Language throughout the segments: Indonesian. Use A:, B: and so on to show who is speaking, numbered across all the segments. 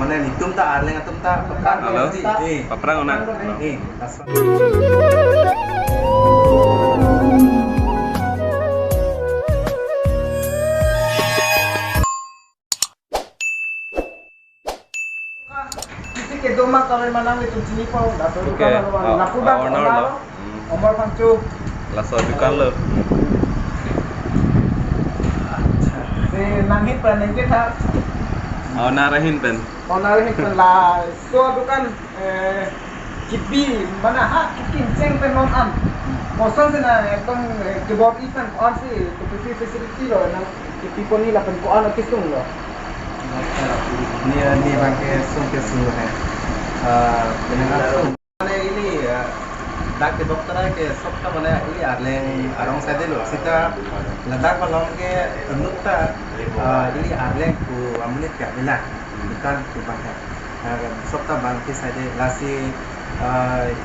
A: Mana nitum ta arleng atum ta pekan.
B: Halo,
A: Eh,
B: paprang una.
A: eh, tas-
C: Kisi ke doma kawin manang itu sini pau dah tu
B: Oke.
C: kan lawan
B: Oh,
C: nakuda
B: oh, owner
C: omar
B: lo.
C: omar pancu
B: Laso dukan lo.
C: si nangit panen kita
B: Oh, narahin pen.
C: onar ini la so dukan kipi mana ha kikin ceng pen non am kosan sena ekdom keyboard ikan on si kipi facility lo nang kipi poni la pen ko an kisung lo
A: Ni bangke sung ke sung hai. Pendengar sung. Mana ini dak ke dokter ke सबका mana ini arleng arong saya dulu. Sita ladak balong ke nukta ini arleng ku amulit ke bilang bukan ku bangke. सबका bangke saya de lasi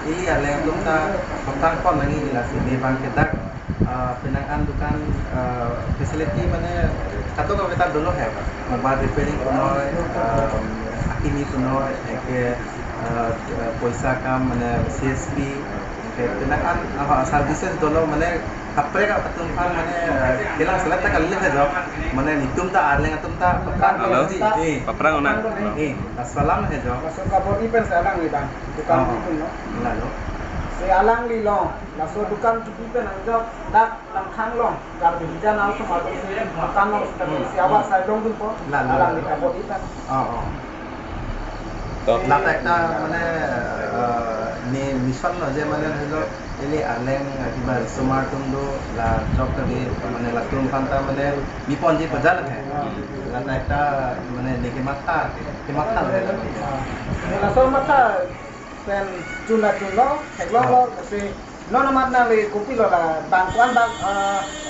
A: ini arleng nukta petang kon lagi lasi ni bangke dak penangan dukan facility mana satu kalau kita dulu है mobile repairing kuno hakimi kuno ke पैसा का माने CSP के penangan services dulu mana kapre ka patung kan mana kelang selata kalile है job mana nitum ta arleng atum ta pekan
B: Halo, paprang una.
A: assalam है job
C: masuk kabur ipen sekarang ni bang dukan itu no
A: lalu
C: si alang li long laso dukan kipi pen anjok dak lang khang long gar bijan al sama si makan long si awak saya dong dun po alang li kabur ipen
A: oh
B: Toh.
A: Lata একটা মানে নি মিশন ন যে মানে হলো এলি আলেং কিবা সুমার তুমদো লা জব করি মানে লা তুম পান্তা মানে বিপঞ্জি বজাল হে লাতা একটা মানে নেকে মাথা কে মাথা
C: laso mata pen cuna cuno heglong lo si non amat na li kopi lo la bangkuan bang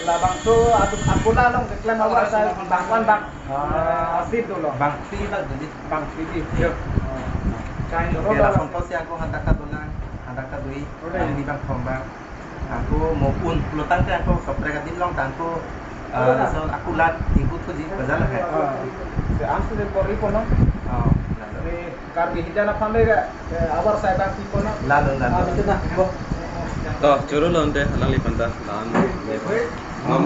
C: la bangso atau akula long keklaim awak saya bangkuan bang asid dulu
A: bang fi bang jadi
C: bang sidi yo kain
A: oke
C: dulu
A: langsung pos aku handaka dolang handaka dui ini bang komba aku maupun pelutang ke aku sopreka dilong tangku langsung aku lat ikut tuh di bajal he
C: si amsu de kori pono
A: oh
C: ni karbi hijana pambe ga awar saya bang pono
A: lalu
C: itu dah
B: Toh, curu lo ente halang li panta. Lan. Nom